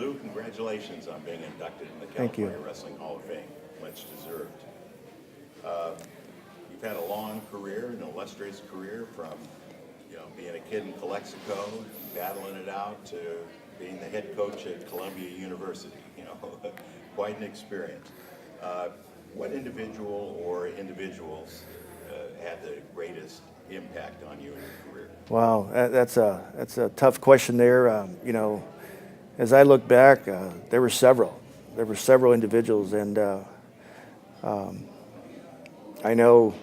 Lou, congratulations on being inducted in the Thank you. California Wrestling Hall of Fame. Much deserved. Uh, you've had a long career, an illustrious career, from being a kid in Calexico, battling it out, to being the head coach at Columbia University. Quite an experience. What individual or individuals had the greatest impact on you in your career? Wow, that's a tough question there. As I look back, there were several. There were several individuals, and I know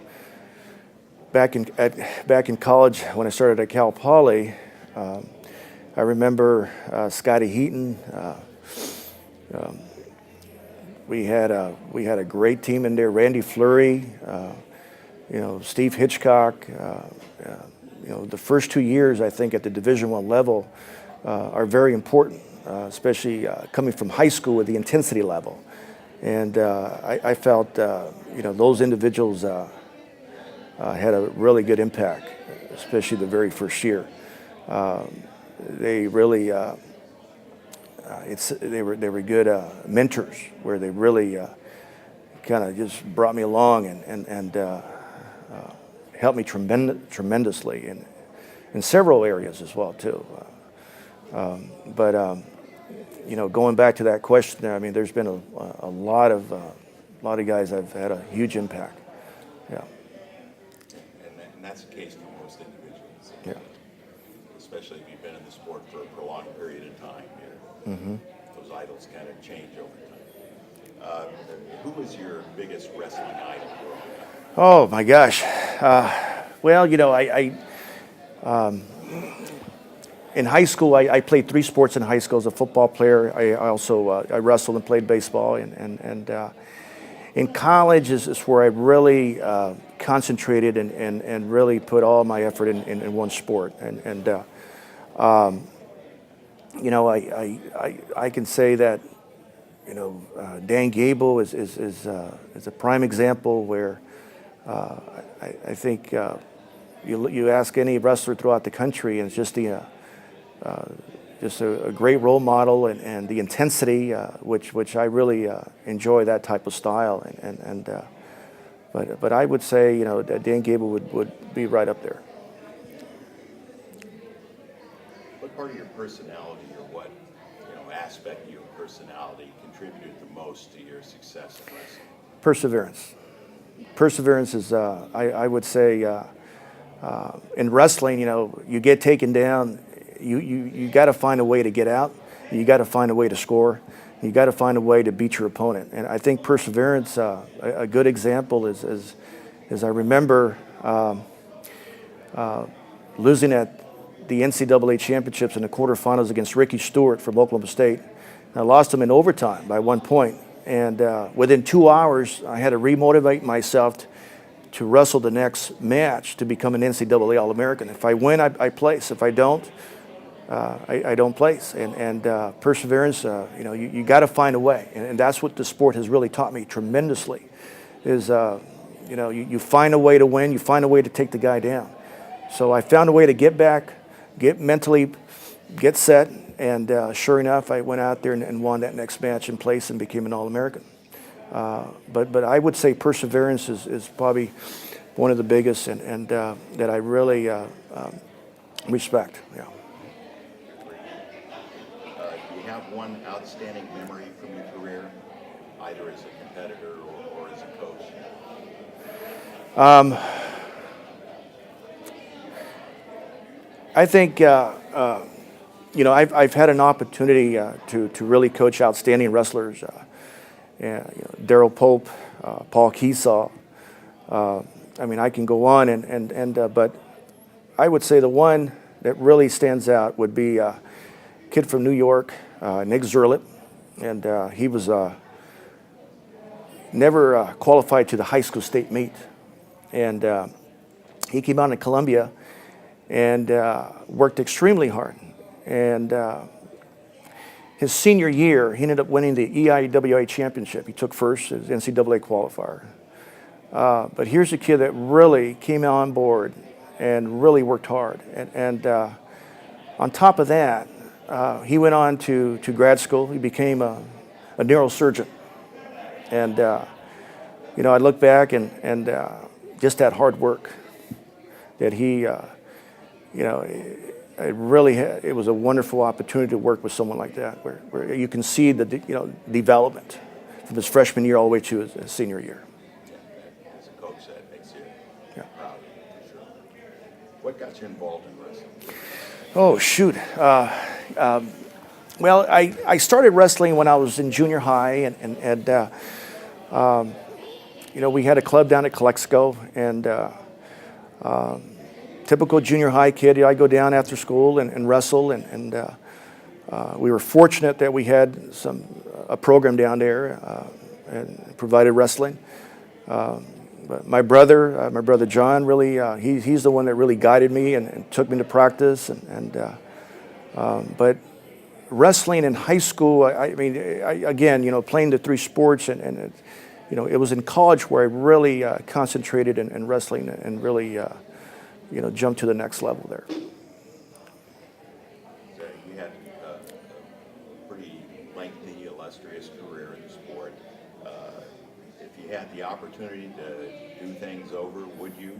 back in college when I started at Cal Poly, I remember Scotty Heaton. We had a great team in there. Randy Fleury, Steve Hitchcock. The first 2 years, I think, at the Division I level are very important, especially coming from high school with the intensity level. And I felt, those individuals had a really good impact, especially the very first year. They really, they were good mentors, where they really kind of just brought me along and helped me tremendously in several areas as well too. Going back to that question there, I mean, there's been a lot of guys that have had a huge impact. Yeah. And that's the case for most individuals. Yeah. Especially if you've been in the sport for a prolonged period of time. Those idols kind of change over time. Who was your biggest wrestling idol growing up? Oh my gosh. Well, in high school, I played 3 sports in high school as a football player. I also I wrestled and played baseball, and in college is where I really concentrated and really put all my effort in one sport. I can say that Dan Gable is a prime example where I think you ask any wrestler throughout the country, and it's just a great role model, and the intensity, which I really enjoy that type of style, but I would say that Dan Gable would be right up there. What part of your personality, or what aspect of your personality contributed the most to your success in wrestling? Perseverance. Perseverance is, I would say, in wrestling, you get taken down, you got to find a way to get out. You got to find a way to score. You got to find a way to beat your opponent. And I think perseverance, a good example is I remember losing at the NCAA championships in the quarterfinals against Ricky Stewart from Oklahoma State. I lost him in overtime by 1 point. And within 2 hours, I had to remotivate myself to wrestle the next match to become an NCAA All-American. If I win, I place. If I don't, I don't place. And perseverance, you got to find a way. And that's what the sport has really taught me tremendously, is you find a way to win, you find a way to take the guy down. So I found a way to get back, get set, and sure enough, I went out there and won that next match in place and became an All-American. But I would say perseverance is probably one of the biggest, and that I really respect. Yeah. Do you have one outstanding memory from your career, either as a competitor or as a coach? I think I've had an opportunity to really coach outstanding wrestlers. Daryl Pope, Paul Keesaw. I can go on, but I would say the one that really stands out would be a kid from New York, Nick Zerlett, and he was never qualified to the high school state meet, and he came out in Columbia and worked extremely hard, and his senior year, he ended up winning the EIWA championship. He took first as NCAA qualifier. But here's a kid that really came on board and really worked hard. And on top of that, he went on to grad school. He became a neurosurgeon. And, you know, I look back and just that hard work that he, you know, it was a wonderful opportunity to work with someone like that, where you can see the, you know, development from his freshman year all the way to his senior year. As a coach, that makes you proud, for sure. What got you involved in wrestling? Oh, shoot. Well, I started wrestling when I was in junior high, and you know, we had a club down at Calexico, and typical junior high kid, I go down after school and wrestle, and we were fortunate that we had a program down there and provided wrestling. But my brother John, really, he's the one that really guided me and took me to practice, but wrestling in high school, I mean, again, you know, playing the three sports, and you know, it was in college where I really concentrated in wrestling and really, you know, jumped to the next level there. So you had a pretty lengthy, illustrious career in the sport. If you had the opportunity to do things over, would you?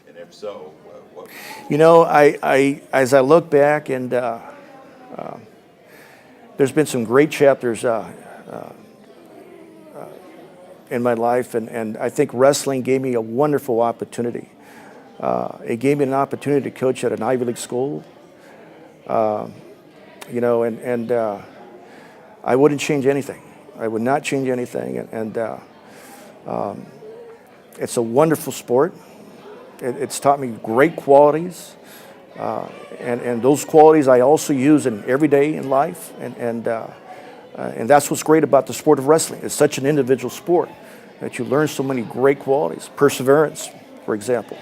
And if so, what would you do? You know, as I look back, and there's been some great chapters in my life, and I think wrestling gave me a wonderful opportunity. It gave me an opportunity to coach at an Ivy League school, you know, and I wouldn't change anything. I would not change anything, and it's a wonderful sport. It's taught me great qualities, and those qualities I also use in every day in life, and that's what's great about the sport of wrestling. It's such an individual sport that you learn so many great qualities. Perseverance, for example,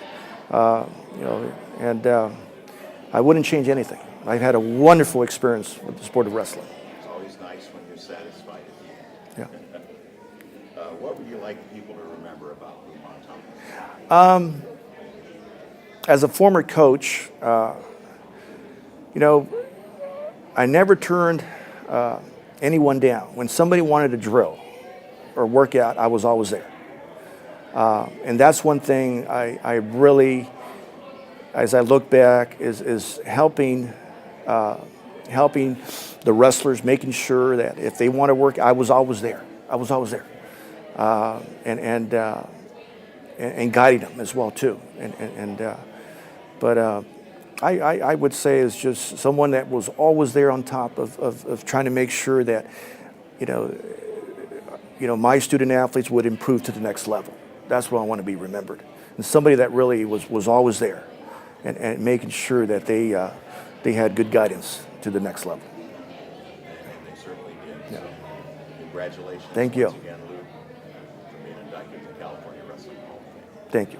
you know, and I wouldn't change anything. I've had a wonderful experience with the sport of wrestling. It's always nice when you're satisfied at the end. Yeah. What would you like people to remember about Lou Montano? As a former coach, you know, I never turned anyone down. When somebody wanted to drill or work out, I was always there. And that's one thing I really, as I look back, is helping the wrestlers, making sure that if they want to work, I was always there. I was always there, and guiding them as well too. But I would say is just someone that was always there on top of trying to make sure that, you know, my student athletes would improve to the next level. That's what I want to be remembered. And somebody that really was always there, and making sure that they had good guidance to the next level. And they certainly did. Yeah. So congratulations. Thank you. Once again, Lou, for being inducted to the California Wrestling Hall of Fame. Thank you.